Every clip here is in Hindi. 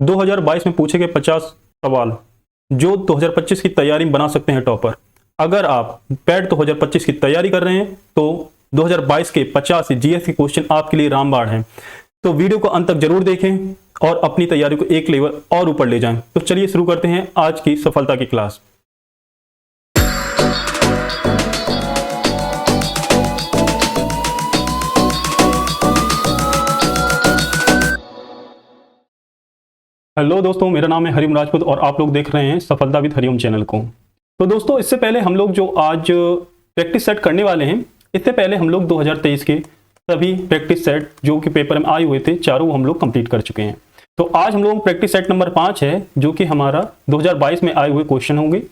2022 में पूछे गए 50 सवाल जो 2025 की तैयारी में बना सकते हैं टॉपर। अगर आप पैड 2025 की तैयारी कर रहे हैं तो 2022 के 50 जीएस के क्वेश्चन आपके लिए रामबाण हैं। तो वीडियो को अंत तक जरूर देखें और अपनी तैयारी को एक लेवल और ऊपर ले जाएं। तो चलिए शुरू करते हैं आज की सफलता की क्लास। हेलो दोस्तों, मेरा नाम है हरिओम राजपूत और आप लोग देख रहे हैं सफलता विद हरिओम चैनल को। तो दोस्तों, इससे पहले हम लोग जो आज प्रैक्टिस सेट करने वाले हैं, इससे पहले हम लोग 2023 के सभी प्रैक्टिस सेट जो कि पेपर में आए हुए थे चारों हम लोग कंप्लीट कर चुके हैं। तो आज हम लोग प्रैक्टिस सेट नंबर 5 है जो कि हमारा 2022 में आए हुए क्वेश्चन होंगे।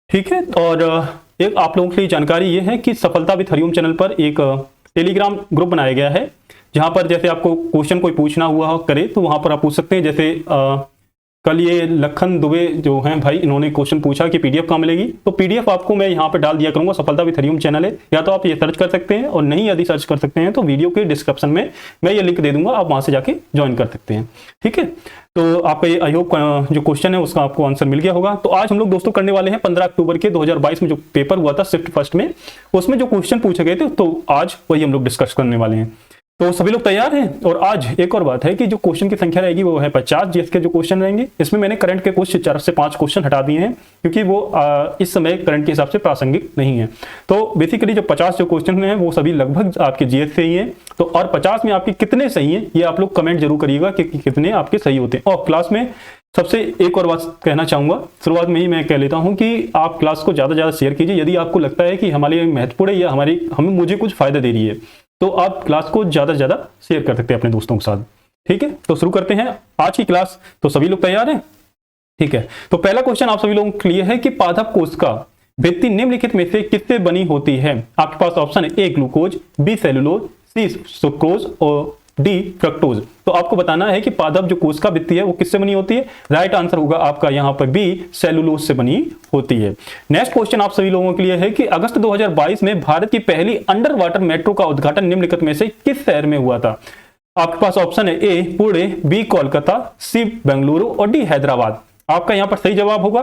ठीक है, और एक आप लोगों के लिए जानकारी ये है कि सफलता विद हरिओम चैनल पर एक टेलीग्राम ग्रुप बनाया गया है जहां पर जैसे आपको क्वेश्चन कोई पूछना हुआ करे तो वहां पर आप पूछ सकते हैं। जैसे कल ये लखन दुबे जो हैं भाई, इन्होंने क्वेश्चन पूछा कि पीडीएफ कहाँ मिलेगी, तो पीडीएफ आपको मैं यहाँ पे डाल दिया करूंगा। सफलता विद हरिओम चैनल है, या तो आप ये सर्च कर सकते हैं, और नहीं यदि सर्च कर सकते हैं तो वीडियो के डिस्क्रिप्शन में मैं ये लिंक दे दूंगा, आप वहां से जाके ज्वाइन कर सकते हैं। ठीक है, तो आपका ये आई होप जो क्वेश्चन है उसका आपको आंसर मिल गया होगा। तो आज हम लोग दोस्तों करने वाले हैं 15 अक्टूबर के 2022 में जो पेपर हुआ था शिफ्ट फर्स्ट में, उसमें जो क्वेश्चन पूछे गए थे तो आज वही हम लोग डिस्कस करने वाले हैं। तो सभी लोग तैयार हैं। और आज एक और बात है कि जो क्वेश्चन की संख्या रहेगी वो है 50 जीएस के जो क्वेश्चन रहेंगे। इसमें मैंने करंट के कुछ 4 से 5 क्वेश्चन हटा दिए हैं क्योंकि वो इस समय करंट के हिसाब से प्रासंगिक नहीं है। तो बेसिकली जो 50 जो क्वेश्चन हैं वो सभी लगभग आपके जीएस से ही हैं। तो और 50 में आपके कितने सही हैं ये आप लोग कमेंट जरूर करिएगा कि कितने आपके सही होते हैं। और क्लास में सबसे एक और बात कहना चाहूंगा, शुरुआत में ही मैं कह लेता हूं कि आप क्लास को ज्यादा ज्यादा शेयर कीजिए। यदि आपको लगता है कि हमारे लिए महत्वपूर्ण है या मुझे कुछ फायदा दे रही है तो आप क्लास को ज्यादा से ज्यादा शेयर कर सकते हैं अपने दोस्तों के साथ। ठीक है, तो शुरू करते हैं आज की क्लास। तो सभी लोग तैयार हैं? ठीक है, तो पहला क्वेश्चन आप सभी लोगों के लिए है कि पादप कोशिका भित्ति निम्नलिखित में से किससे बनी होती है? आपके पास ऑप्शन है ए ग्लूकोज, बी सेलुलोज, सी सुक्रोज और डी फ्रक्टोज। तो आपको बताना है कि पादप जो कोशिका भित्ति है वो किससे बनी होती है। राइट आंसर होगा आपका यहाँ पर बी सेलुलोज से बनी होती है। नेक्स्ट क्वेश्चन आप सभी लोगों के लिए है कि अगस्त 2022 में भारत की पहली अंडर वाटर मेट्रो का उद्घाटन निम्नलिखित में से किस शहर में हुआ था? आपके पास ऑप्शन है ए पुणे, बी कोलकाता, सी बेंगलुरु और डी हैदराबाद। आपका यहाँ पर सही जवाब होगा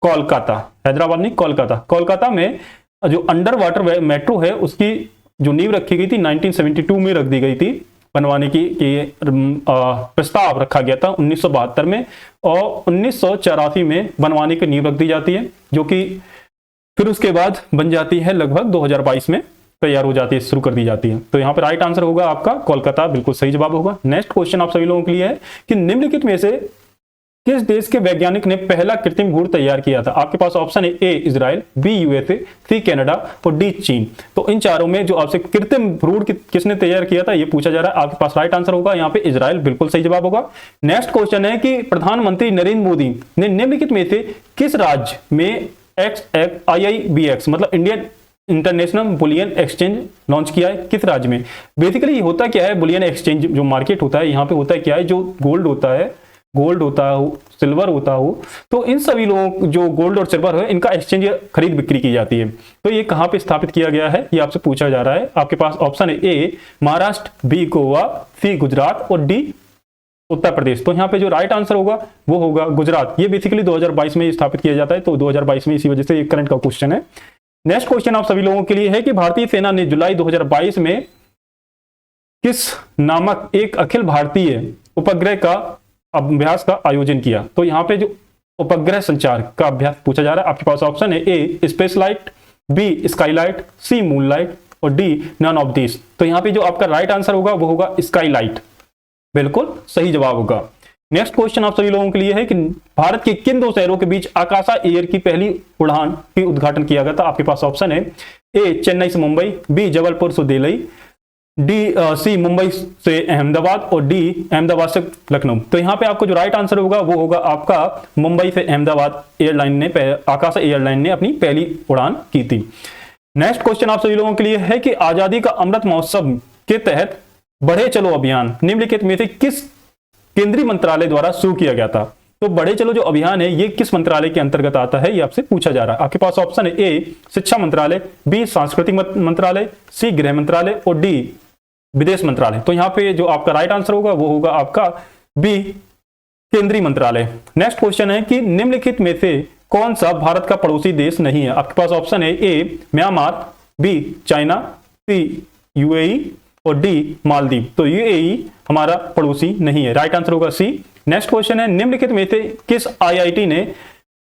कोलकाता, हैदराबाद नहीं कोलकाता। कोलकाता में जो अंडर वाटर मेट्रो है उसकी जो नींव रखी गई थी 1972 में रख दी गई थी बनवाने की, प्रस्ताव रखा गया था 1972 में, और 1984 में बनवाने की नींव रख दी जाती है जो कि फिर उसके बाद बन जाती है लगभग 2022 में तैयार हो जाती है, शुरू कर दी जाती है। तो यहाँ पर राइट आंसर होगा आपका कोलकाता, बिल्कुल सही जवाब होगा। नेक्स्ट क्वेश्चन आप सभी लोगों के लिए है कि निम्नलिखित में से किस देश के वैज्ञानिक ने पहला कृत्रिम भ्रूण तैयार किया था? आपके पास ऑप्शन है A Israel, B USA, C Canada और डी चीन। तो इन चारों में जो आपसे कृत्रिम भ्रूण किसने तैयार किया था ये पूछा जा रहा है। आपके पास राइट आंसर होगा यहाँ पे इजराइल, बिल्कुल सही जवाब होगा। नेक्स्ट क्वेश्चन है कि प्रधानमंत्री नरेंद्र मोदी ने निम्नलिखित में से किस राज्य में IIBX मतलब Indian international bullion exchange launch किया है? किस राज्य में? बेसिकली ये होता क्या है, बुलियन एक्सचेंज जो मार्केट होता है यहाँ पे होता है क्या है, जो गोल्ड होता हो, सिल्वर होता हो, तो इन सभी लोगों जो गोल्ड और सिल्वर है इनका एक्सचेंज खरीद बिक्री की जाती है। तो ये कहां पे स्थापित किया गया है ये आपसे पूछा जा रहा है। आपके पास ऑप्शन है ए महाराष्ट्र, बी गोवा, सी गुजरात और डी उत्तर प्रदेश। तो यहाँ पे जो राइट आंसर होगा वो होगा गुजरात। ये बेसिकली 2022 में स्थापित किया जाता है, तो 2022 में इसी वजह से करंट का क्वेश्चन है। नेक्स्ट क्वेश्चन आप सभी लोगों के लिए है कि भारतीय सेना ने जुलाई 2022 में किस नामक एक अखिल भारतीय उपग्रह का अभ्यास का आयोजन किया? तो यहाँ पे जो उपग्रह संचार का अभ्यास पूछा जा रहा है, आपके पास ऑप्शन है ए स्पेस लाइट, बी स्काईलाइट, सी मूनलाइट और डी नन ऑफ दिस। तो यहाँ पे जो आपका राइट आंसर होगा वो होगा स्काईलाइट, बिल्कुल सही जवाब होगा। नेक्स्ट क्वेश्चन आप सभी लोगों के लिए है कि भारत के किन 2 शहरों के बीच आकाशा एयर की पहली उड़ान की उद्घाटन किया गया था? आपके पास ऑप्शन है ए चेन्नई से मुंबई, बी जबलपुर से दिल्ली, सी मुंबई से अहमदाबाद और डी अहमदाबाद से लखनऊ। तो यहाँ पे आपको जो राइट आंसर होगा वो होगा आपका मुंबई से अहमदाबाद आकाशा एयरलाइन ने अपनी पहली उड़ान की थी। नेक्स्ट क्वेश्चन आप सभी लोगों के लिए है कि आजादी का अमृत महोत्सव के तहत बढ़े चलो अभियान निम्नलिखित में से किस केंद्रीय मंत्रालय द्वारा शुरू किया गया था? तो बढ़े चलो जो अभियान है ये किस मंत्रालय के अंतर्गत आता है ये आपसे पूछा जा रहा है। आपके पास ऑप्शन है ए शिक्षा मंत्रालय, बी सांस्कृतिक मंत्रालय, सी गृह मंत्रालय और डी विदेश मंत्रालय। तो यहाँ पे जो आपका राइट आंसर होगा वो होगा आपका बी केंद्रीय मंत्रालय। नेक्स्ट क्वेश्चन है कि निम्नलिखित में से कौन सा भारत का पड़ोसी देश नहीं है? आपके पास ऑप्शन है ए म्यांमार, बी चाइना, सी यूएई और डी मालदीव। तो यूएई हमारा पड़ोसी नहीं है, राइट आंसर होगा सी। नेक्स्ट क्वेश्चन है निम्नलिखित में से किस आईआईटी ने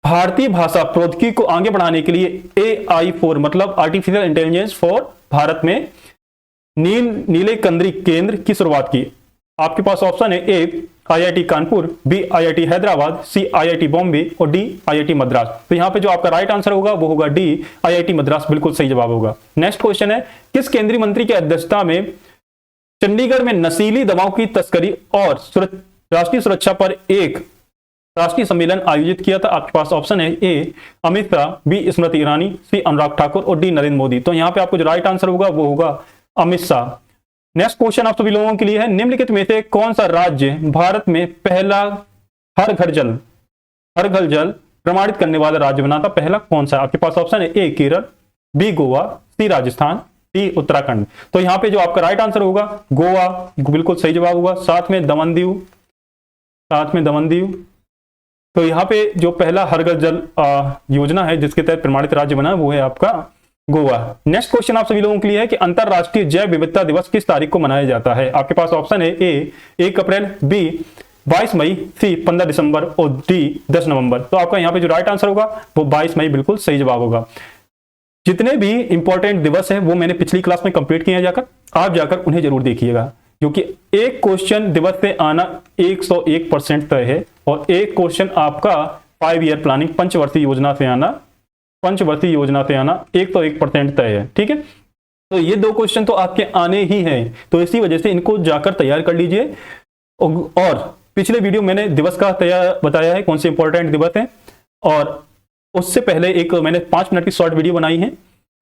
भारतीय भाषा प्रौद्योगिकी को आगे बढ़ाने के लिए AI4 मतलब आर्टिफिशियल इंटेलिजेंस फॉर भारत में नीले कंदरी केंद्र की शुरुआत की? आपके पास ऑप्शन है A IIT Kanpur, B IIT Hyderabad, C IIT Bombay और डी आईआईटी मद्रास। तो यहां पे जो आपका राइट आंसर होगा वो होगा डी आईआईटी मद्रास, बिल्कुल सही जवाब होगा। नेक्स्ट क्वेश्चन है किस केंद्रीय मंत्री की अध्यक्षता में चंडीगढ़ में नशीली दवाओं की तस्करी और राष्ट्रीय सुरक्षा पर एक राष्ट्रीय सम्मेलन आयोजित किया था? आपके पास ऑप्शन है ए अमित शाह, बी स्मृति ईरानी, सी अनुराग ठाकुर और डी नरेंद्र मोदी। तो यहाँ पे आपको जो राइट आंसर होगा वो होगा अमित शाह। नेक्स्ट क्वेश्चन आप सभी लोगों के लिए है निम्नलिखित में से कौन सा राज्य भारत में पहला हर घर जल प्रमाणित करने वाला राज्य बना था? पहला कौन सा? आपके पास ऑप्शन है ए केरल, बी गोवा, सी राजस्थान, डी उत्तराखंड। तो यहाँ पे जो आपका राइट आंसर होगा गोवा, बिल्कुल सही जवाब होगा। साथ में दमन दीव। तो यहाँ पे जो पहला हर घर जल योजना है जिसके तहत प्रमाणित राज्य बना वो है आपका गोवा। नेक्स्ट क्वेश्चन आप सभी लोगों के लिए है कि अंतरराष्ट्रीय जैव विविधता दिवस किस तारीख को मनाया जाता है? आपके पास ऑप्शन है ए 1 अप्रैल, बी 22 मई, सी 15 दिसंबर और डी 10 नवंबर। तो आपका यहाँ पे जो राइट आंसर होगा वो 22 मई, बिल्कुल सही जवाब होगा। जितने भी इंपॉर्टेंट दिवस है वो मैंने पिछली क्लास में कंप्लीट किए हैं, आप जाकर उन्हें जरूर देखिएगा, क्योंकि एक क्वेश्चन दिवस से आना 101% तय है और एक क्वेश्चन आपका 5 ईयर प्लानिंग पंचवर्षीय योजना से आना 101% तय है। ठीक है, तो ये 2 क्वेश्चन तो आपके आने ही हैं, तो इसी वजह से इनको जाकर तैयार कर लीजिए। और पिछले वीडियो मैंने दिवस का बताया है कौन से इंपॉर्टेंट दिवस हैं, और उससे पहले एक मैंने 5 मिनट की शॉर्ट वीडियो बनाई है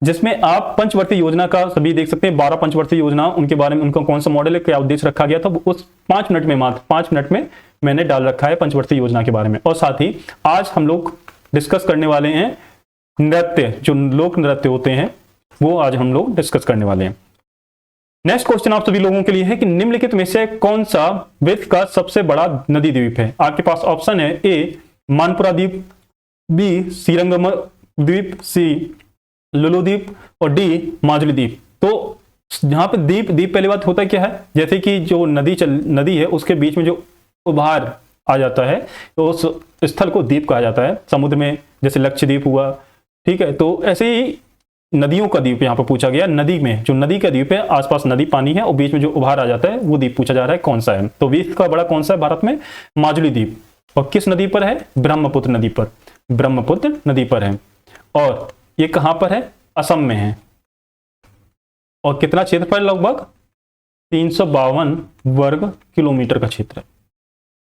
जिसमें आप पंचवर्षीय योजना का सभी देख सकते हैं। 12 पंचवर्षीय योजना, उनके बारे में उनका कौन सा मॉडल है, क्या उद्देश्य रखा गया था, उस 5 मिनट में मात्र 5 मिनट में मैंने डाल रखा है पंचवर्षीय योजना के बारे में। और साथ ही आज हम लोग डिस्कस करने वाले हैं नृत्य, जो लोक नृत्य होते हैं वो आज हम लोग डिस्कस करने वाले हैं। नेक्स्ट क्वेश्चन आप सभी लोगों के लिए है कि निम्नलिखित में से कौन सा विश्व का सबसे बड़ा नदी द्वीप है? आपके पास ऑप्शन है ए मानपुरा द्वीप, बी श्रीरंगम द्वीप, सी लुलु द्वीप और डी माजुली द्वीप। तो यहाँ पे द्वीप पहली बात होता क्या है, जैसे कि जो नदी है उसके बीच में जो उभार आ जाता है तो उस स्थल को द्वीप कहा जाता है। समुद्र में जैसे लक्षद्वीप हुआ, ठीक है, तो ऐसे ही नदियों का द्वीप यहाँ पर पूछा गया। नदी में जो नदी का द्वीप है, आसपास नदी पानी है और बीच में जो उभार आ जाता है वो द्वीप पूछा जा रहा है कौन सा है। तो विश्व का बड़ा कौन सा है भारत में? माजुली द्वीप। और किस नदी पर है? ब्रह्मपुत्र नदी पर, ब्रह्मपुत्र नदी पर है। और ये कहां पर है? असम में है। और कितना क्षेत्रफल? लगभग 352 वर्ग किलोमीटर का क्षेत्र है।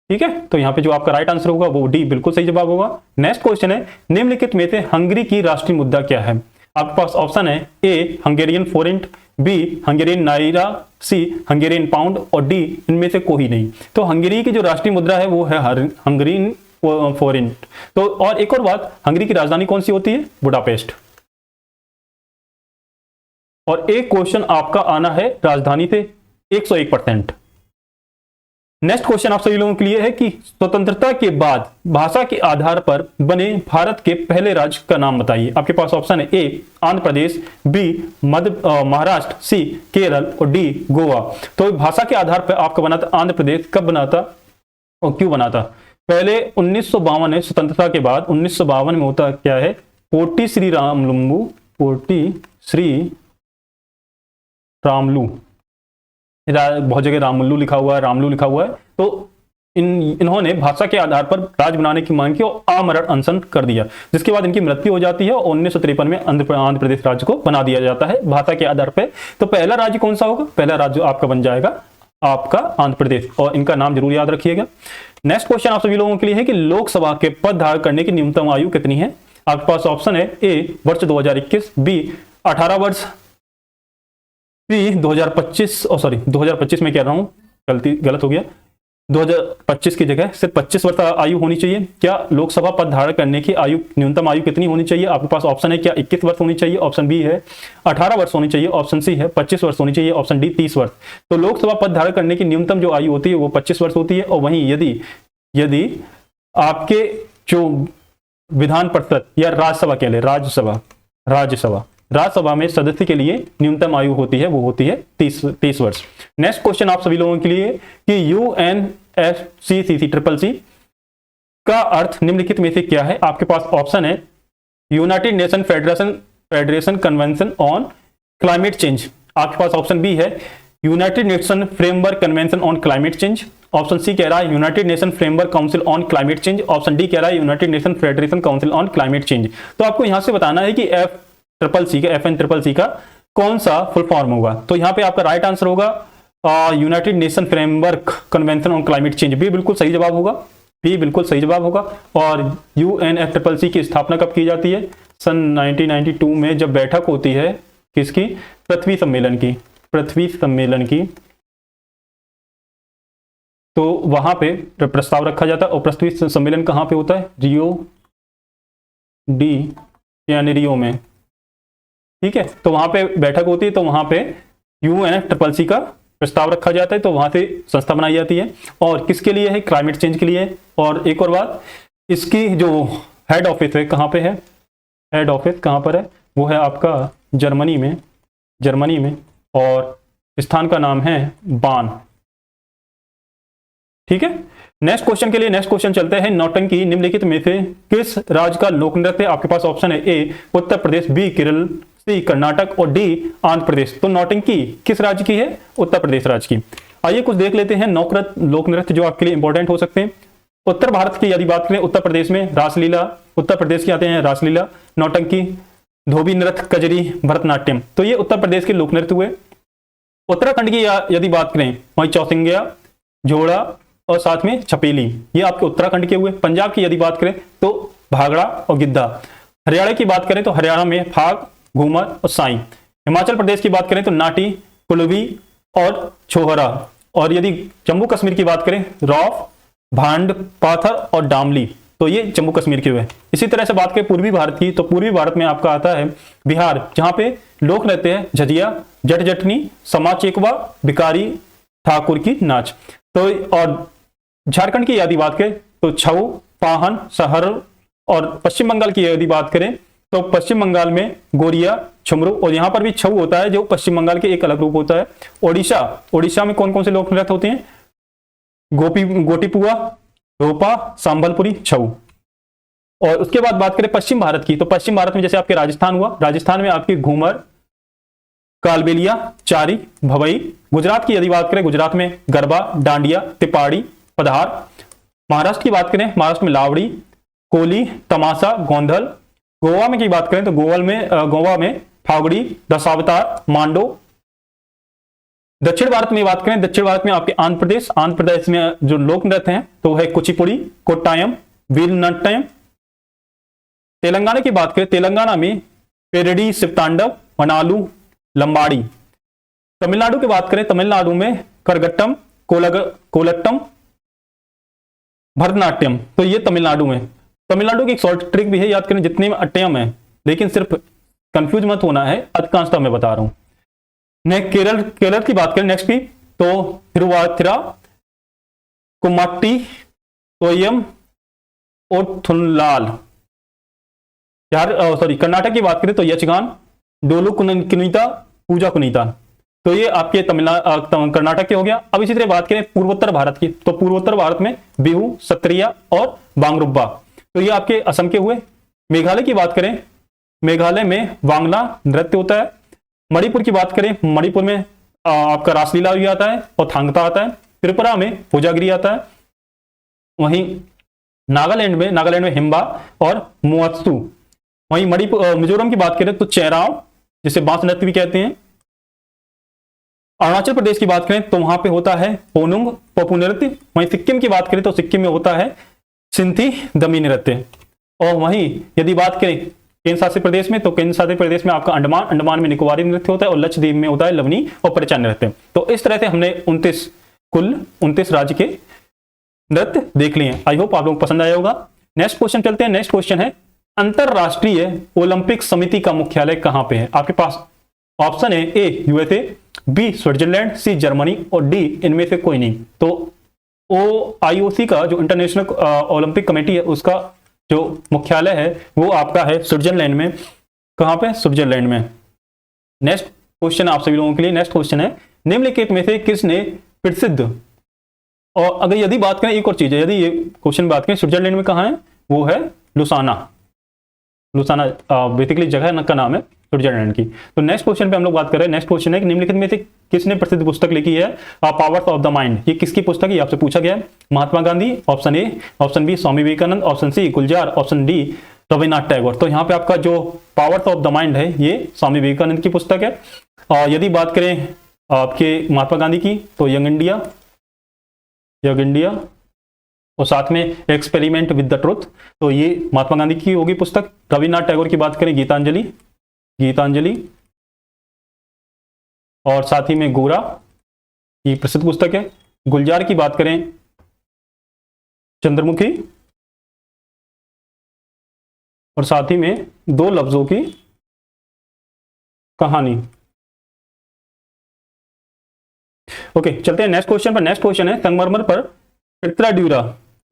ठीक है, तो यहां पे जो आपका राइट आंसर होगा वो डी, बिल्कुल सही जवाब होगा। नेक्स्ट क्वेश्चन है निम्नलिखित में से हंगरी की राष्ट्रीय मुद्रा क्या है? आपके पास ऑप्शन है A Hungarian forint, B Hungarian naira, C Hungarian pound और डी इनमें से कोई नहीं। तो हंगेरी की जो राष्ट्रीय मुद्रा है वो है हंगेरियन फोरेंट। तो और एक और बात, हंगरी की राजधानी कौन सी होती है? बुडापेस्ट। और एक क्वेश्चन आपका आना है राजधानी से 101%। नेक्स्ट क्वेश्चन आप सभी लोगों के लिए है कि स्वतंत्रता के बाद भाषा के आधार पर बने भारत के पहले राज्य का नाम बताइए। आपके पास ऑप्शन है ए आंध्र प्रदेश, बी महाराष्ट्र, सी केरल और डी गोवा। तो भाषा के आधार पर आपका बना था आंध्र प्रदेश। कब बना था और क्यों बना था? पहले 1952 है, स्वतंत्रता के बाद 1952 में होता क्या है, पोटी श्री रामलू, बहुत जगह रामलू लिखा हुआ है, रामलू लिखा हुआ है। तो इन्होंने भाषा के आधार पर राज्य बनाने की मांग की और आमरण अनशन कर दिया, जिसके बाद इनकी मृत्यु हो जाती है और 1953 में आंध्र प्रदेश राज्य को बना दिया जाता है भाषा के आधार पर। तो पहला राज्य कौन सा होगा? पहला राज्य आपका बन जाएगा आपका आंध्र प्रदेश, और इनका नाम जरूर याद रखिएगा। नेक्स्ट क्वेश्चन आप सभी लोगों के लिए है कि लोकसभा के पद धारण करने की न्यूनतम आयु कितनी है? आपके पास ऑप्शन है ए वर्ष 2021, बी 18 वर्ष, सी 2025 में कह रहा हूं, गलत हो गया, 2025 की जगह सिर्फ 25 वर्ष आयु होनी चाहिए। क्या लोकसभा पद धारण करने की आयु न्यूनतम आयु कितनी होनी चाहिए? आपके पास ऑप्शन है क्या 21 वर्ष होनी चाहिए, ऑप्शन बी है 18 वर्ष होनी चाहिए, ऑप्शन सी है 25 वर्ष होनी चाहिए, ऑप्शन डी 30 वर्ष। तो लोकसभा पद धारण करने की न्यूनतम जो आयु होती है वो 25 वर्ष होती है। और वहीं यदि यदि आपके जो विधान परिषद या राज्यसभा कह ले, राज्यसभा में सदस्य के लिए न्यूनतम आयु होती है, वो होती है 30 वर्ष। नेक्स्ट क्वेश्चन आप सभी लोगों के लिए कि UNFCCC ट्रिपल सी का अर्थ निम्नलिखित में से क्या है। आपके पास ऑप्शन है United Nation Federation Convention on Climate Change, आपके पास ऑप्शन बी है United Nation Framework Convention on Climate Change, option C कह रहा है United Nation Framework Council on Climate Change, option D कह रहा है United Nation Federation Council on Climate Change. तो आपको यहां से बताना है कि FN का कौन सा फुल फॉर्म होगा। तो यहां पे आपका राइट आंसर होगा United Nation Framework Convention on Climate Change, B बिल्कुल सही जवाब होगा, बी बिल्कुल सही जवाब होगा। और UNFCCC की स्थापना कब की जाती है? सन 1992 में जब बैठक होती है किसकी? पृथ्वी सम्मेलन की, तो वहां पे प्रस्ताव रखा जाता है। और पृथ्वी सम्मेलन कहां पे होता है? रियो में, ठीक है। तो वहां पे बैठक होती है, तो वहां पे UNFCCC का प्रस्ताव रखा जाता है, तो वहां से संस्था बनाई जाती है। और किसके लिए है? क्लाइमेट चेंज के लिए। और एक और बात, इसकी जो हेड ऑफिस है कहां पे है? हेड ऑफिस कहां पर है? वो है आपका जर्मनी में, और स्थान का नाम है बान, ठीक है। नेक्स्ट क्वेश्चन के लिए नेक्स्ट क्वेश्चन चलते हैं। नौटंकी निम्नलिखित में से किस राज्य का लोक नृत्य? आपके पास ऑप्शन है ए उत्तर प्रदेश, बी केरल, सी कर्नाटक और डी आंध्र प्रदेश। तो नौटंकी किस राज्य की है? उत्तर प्रदेश राज्य की। आइए कुछ देख लेते हैं लोक नृत्य जो आपके लिए इंपॉर्टेंट हो सकते हैं। उत्तर भारत की यदि बात करें, उत्तर प्रदेश में रासलीला, उत्तर प्रदेश के आते हैं रासलीला, नौटंकी, धोबी नृत्य, कजरी, भरतनाट्यम। तो ये उत्तर प्रदेश के लोक नृत्य हुए। उत्तराखंड की यदि बात करें, वहीं चौसिंग्या, जोड़ा और साथ में छपेली, ये आपके उत्तराखंड के हुए। पंजाब की यदि बात करें तो भागड़ा और गिद्धा। हरियाणा की बात करें तो हरियाणा में फाग, घूमर और साई। हिमाचल प्रदेश की बात करें तो नाटी, कुलवी और छोहरा। और यदि जम्मू कश्मीर की बात करें, रौफ, भांड, पाथर और डामली। तो ये जम्मू कश्मीर के हुए। इसी तरह से बात करें पूर्वी भारत की, तो पूर्वी भारत में आपका आता है बिहार, जहां पे लोक नृत्य है झजिया, जट जटनी, समा चेकवा, भिकारी ठाकुर की नाच। तो और झारखंड की यदि बात करें तो छऊ, पाहन, सहर। और पश्चिम बंगाल की यदि बात करें तो पश्चिम बंगाल में गोरिया, छुमरू, और यहां पर भी छऊ होता है जो पश्चिम बंगाल के एक अलग रूप होता है। ओडिशा में कौन कौन से लोक नृत्य होते हैं? गोटीपुआ, रोपा, सांभलपुरी, छऊ। और उसके बाद बात करें पश्चिम भारत की, तो पश्चिम भारत में जैसे आपके राजस्थान हुआ, राजस्थान में आपकी घूमर, कालबेलिया, चारी, भवई। गुजरात की यदि बात करें, गुजरात में गरबा, डांडिया, तिपाड़ी, पधार। महाराष्ट्र की बात करें, महाराष्ट्र में लावड़ी, कोली, तमाशा, गोंधल। गोवा में की बात करें तो गोवा में फावड़ी, दशावतार, मांडो। दक्षिण भारत में बात करें, दक्षिण भारत में आपके आंध्र प्रदेश में जो लोक नृत्य हैं तो वह है कुचिपुड़ी, कोट्टायम, वीरनाट्यम। तेलंगाना की बात करें, तेलंगाना में पेरिडी, शिवतांडव, मनालू, लंबाड़ी। तमिलनाडु की बात करें, तमिलनाडु में करगट्टम, कोलट्टम, भरतनाट्यम। तो ये तमिलनाडु में। तमिलनाडु की एक शॉर्ट ट्रिक भी है, याद करें जितने में अट्टयम है, लेकिन सिर्फ कंफ्यूज मत होना है, अधिकांशतः मैं बता रहा हूं। केरल की बात करें नेक्स्ट की, तो थिरुवाथिरा, कुमाट्टी, तोयम और थुनलाल। कर्नाटक की बात करें तो यक्षगान, डोलू कुनीता, पूजा कुनीता। तो ये आपके कर्नाटक के हो गया। अब इसी तरह बात करें पूर्वोत्तर भारत की, तो पूर्वोत्तर भारत में बिहू, सत्रिया और बांगरुब्बा। तो ये आपके असम के हुए। मेघालय की बात करें, मेघालय में वांगला नृत्य होता है। मणिपुर की बात करें, मणिपुर में आपका रासलीला भी आता है और थांगता आता है। त्रिपुरा में पूजागिरी आता है। वहीं नागालैंड में हिम्बा और मुआत्सु। वहीं मिजोरम की बात करें तो चेराव, जिसे बांस नृत्य भी कहते हैं। अरुणाचल प्रदेश की बात करें तो वहां पे होता है पोनुंग, पपू नृत्य। वहीं सिक्किम की बात करें तो सिक्किम में होता है सिंथी दमी नृत्य। और वहीं यदि बात करें केंद्र शासित प्रदेश में, तो केंद्र शासित प्रदेश में आपका अंडमान में निकोबारी नृत्य होता है और लक्षद्वीप में होता है लवनी और परिचा नृत्य। तो इस तरह से हमने कुल 29 राज्य के नृत्य देख लिए। आई होप आप लोग पसंद आया होगा। नेक्स्ट क्वेश्चन चलते हैं। नेक्स्ट क्वेश्चन है, अंतरराष्ट्रीय ओलंपिक समिति का मुख्यालय कहां पे है? आपके पास ऑप्शन है A USA, B Switzerland, C Germany और डी इनमें से कोई नहीं। तो IOC का जो इंटरनेशनल ओलंपिक कमेटी है उसका जो मुख्यालय है वो आपका है स्विट्जरलैंड में। कहाँ पे? स्विट्जरलैंड में। नेक्स्ट क्वेश्चन आप सभी लोगों के लिए, नेक्स्ट क्वेश्चन है, निम्नलिखित में से किसने प्रसिद्ध, और अगर यदि बात करें एक और चीज है, यदि ये क्वेश्चन बात करें स्विट्जरलैंड में कहाँ है, वो है लुसाना। लुसाना बेसिकली जगह का नाम है स्विट्जरलैंड की। तो नेक्स्ट क्वेश्चन पे हम लोग बात कर रहे हैं। नेक्स्ट क्वेश्चन है कि निम्नलिखित में से किसने प्रसिद्ध पुस्तक लिखी है पावर्स ऑफ द माइंड। ये किसकी पुस्तक है, आपसे पूछा गया है। Mahatma Gandhi, option A, option B Swami Vivekananda, option C Gulzar, option D Rabindranath Tagore. तो यहाँ पे आपका जो पावर्स ऑफ द माइंड है ये स्वामी विवेकानंद की पुस्तक है। और यदि बात करें आपके महात्मा गांधी की तो यंग इंडिया, यंग इंडिया, और साथ में एक्सपेरिमेंट विद द ट्रुथ, तो ये महात्मा गांधी की होगी पुस्तक। रविन्द्रनाथ टैगोर की बात करें गीतांजलि, गीतांजलि, और साथ ही में गोरा, ये प्रसिद्ध पुस्तक है। गुलजार की बात करें चंद्रमुखी, और साथ ही में दो लफ्जों की कहानी। ओके, चलते हैं नेक्स्ट क्वेश्चन पर। नेक्स्ट क्वेश्चन है संगमरमर पर पित्राड्यूरा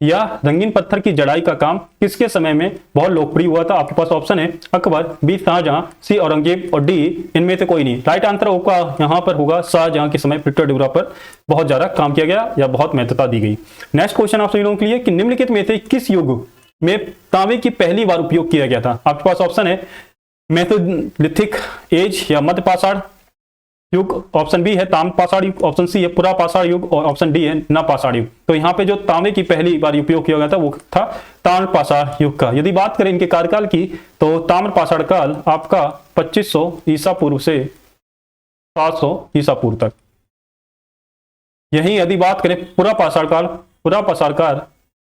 या रंगीन पत्थर की जड़ाई का काम किसके समय में बहुत लोकप्रिय हुआ था। आपके पास ऑप्शन है अकबर, बी शाहजहां, सी औरंगजेब, और डी इनमें से कोई नहीं। राइट आंसर होगा यहां पर होगा शाहजहां के समय पित्राड्यूरा पर बहुत ज्यादा काम किया गया या बहुत महत्वता दी गई। नेक्स्ट क्वेश्चन आप सभी लोगों के लिए कि निम्नलिखित में से किस युग में तांबे की पहली बार उपयोग किया गया था। आपके पास ऑप्शन है मेसोलिथिक एज या मध्य पाषाण युग, ऑप्शन बी है ताम्र पाषाण युग, ऑप्शन सी है पुरा पाषाण युग, और ऑप्शन डी है नव पाषाण युग। तो यहाँ पे जो तांबे की पहली बार उपयोग किया गया था वो था ताम्र पाषाण युग का। यदि बात करें इनके कार्यकाल की तो ताम्र पाषाण काल आपका 2500 ईसा पूर्व से 700 ईसा पूर्व तक। यही यदि बात करें पुरा पाषाण काल, पुरा पाषाण काल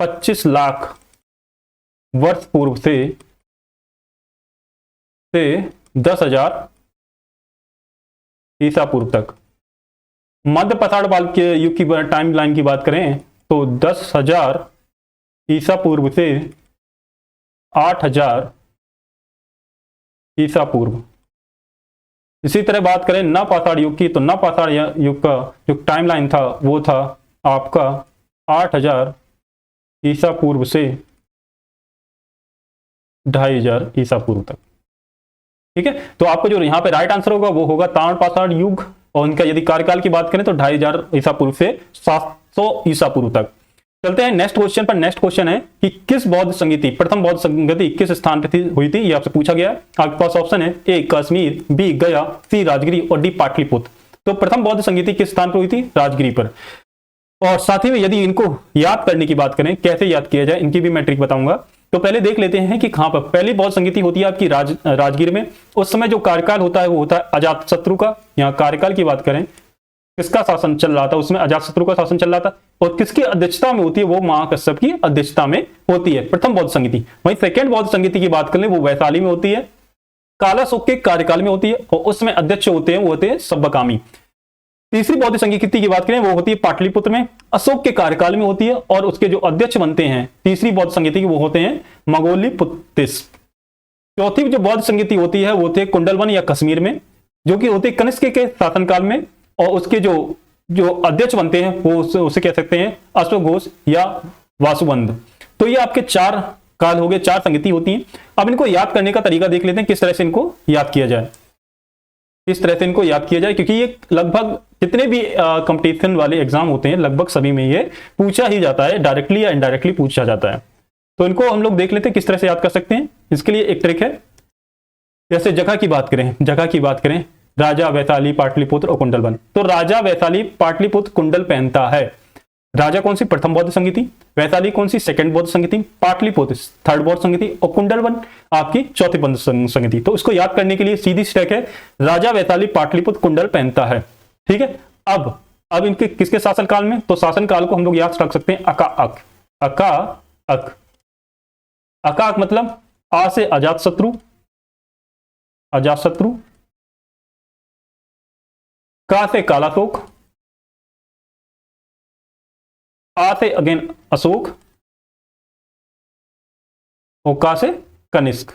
25 लाख वर्ष पूर्व से 10,000 ईसा पूर्व तक। मध्य पाषाण काल के युग की टाइमलाइन की बात करें तो 10,000 ईसा पूर्व से 8,000 ईसा पूर्व। इसी तरह बात करें नव पाषाण युग की तो नव पाषाण युग का जो टाइमलाइन था वो था आपका 8,000 ईसा पूर्व से 2,500 ईसा पूर्व तक। ठीक है, तो आपको जो यहाँ पे राइट आंसर होगा वो होगा ताम्र पाषाण युग, और उनका यदि कार्यकाल की बात करें तो 2,500 ईसा पूर्व से 700 ईसा पूर्व तक। चलते हैं नेक्स्ट क्वेश्चन पर। नेक्स्ट क्वेश्चन है कि किस बौद्ध संगीति, प्रथम बौद्ध संगीति किस स्थान पर हुई थी, ये आपसे पूछा गया है। आपके पास ऑप्शन है ए कश्मीर, बी गया, सी राजगिरी, और डी पाटलिपुत्र। तो प्रथम बौद्ध संगीति किस स्थान पर हुई थी? राजगिरी पर। और साथ ही में यदि इनको याद करने की बात करें, कैसे याद किया जाए, इनकी भी मैं ट्रिक बताऊंगा। तो पहले देख लेते हैं कि कहां पर पहली बौद्ध संगीति होती है आपकी राजगीर में। उस समय जो कार्यकाल होता है वो होता है अजातशत्रु का। यहाँ कार्यकाल की बात करें किसका शासन चल रहा था, उसमें अजातशत्रु का शासन चल रहा था, और किसकी अध्यक्षता में होती है, वो महाकश्यप की अध्यक्षता में होती है प्रथम बौद्ध संगीति। वहीं सेकेंड बौद्ध संगीति की बात करें वो वैशाली में होती है, कालाशोक के कार्यकाल में होती है, और उसमें अध्यक्ष होते हैं वो होते हैं सब्बकामी। तीसरी बौद्ध संगीति की बात करें वो होती है पाटलिपुत्र में, अशोक के कार्यकाल में होती है, और उसके जो अध्यक्ष बनते हैं तीसरी बौद्ध संगीति के वो होते हैं मगोलीपुत्तिस। चौथी जो बौद्ध संगीति होती है वो होती है कुंडलवन या कश्मीर में, जो कि होती है कनिष्क के शासनकाल में, और उसके जो अध्यक्ष बनते हैं वो उसे कह सकते हैं अश्वघोष या वासुबंद। तो ये आपके 4 काल हो गए, 4 संगीति होती हैं। अब इनको याद करने का तरीका देख लेते हैं किस तरह से इनको याद किया जाए, इस तरह से इनको याद किया जाए, क्योंकि ये लगभग जितने भी कंपटीशन वाले एग्जाम होते हैं लगभग सभी में ये पूछा ही जाता है, डायरेक्टली या इनडायरेक्टली पूछा जाता है। तो इनको हम लोग देख लेते हैं किस तरह से याद कर सकते हैं। इसके लिए एक ट्रिक है, जैसे जगह की बात करें राजा वैशाली पाटलिपुत्र और कुंडलवन। तो राजा वैशाली पाटलिपुत्र कुंडल पहनता है। राजा कौन सी? प्रथम बौद्ध संगीति। वैशाली कौन सी? सेकंड बौद्ध संगीति। पाटलिपुत्र थर्ड बौद्ध संगीति, और कुंडलवन आपकी चौथी बौद्ध संगीति। तो इसको याद करने के लिए सीधी स्टेप है, राजा वैशाली पाटलिपुत्र कुंडल पहनता है। ठीक है, अब इनके किसके शासनकाल में? तो शासनकाल को हम लोग याद रख सकते हैं अका अक मतलब आ से अजातशत्रु, का से कालाशोक, आ से अगेन अशोक, और का से कनिष्क।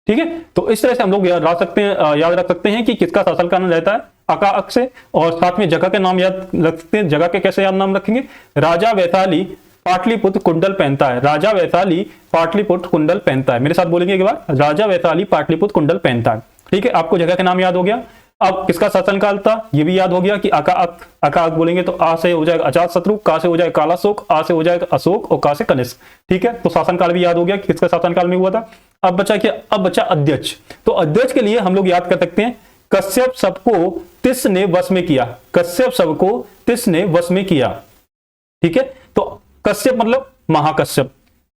ठीक है, तो इस तरह से हम लोग याद रख सकते हैं कि किसका शासनकाल रहता है अका अक से, और साथ में जगह के नाम याद रखते हैं। जगह के कैसे याद नाम रखेंगे? राजा वैशाली पाटलिपुत्र कुंडल पहनता है। राजा वैशाली पाटलिपुत्र कुंडल पहनता है। मेरे साथ बोलेंगे एक बार, राजा वैशाली पाटलिपुत्र कुंडल पहनता है। ठीक है, आपको जगह के नाम याद हो गया। अब किसका शासनकाल था ये भी याद हो गया कि अका अक बोलेंगे तो आ से हो जाएगा अजातशत्रु, का से हो जाएगा कालाशोक, आ से हो जाएगा अशोक और का से कनिष्क। ठीक है, तो शासनकाल भी याद हो गया कि किसका शासनकाल में हुआ था। अब बचा क्या? अब बचा अध्यक्ष। तो अध्यक्ष के लिए हम लोग याद कर सकते हैं, कश्यप सबको तिस ने वश में किया। कश्यप सबको तिस ने वश में किया। ठीक है, तो कश्यप मतलब महाकश्यप,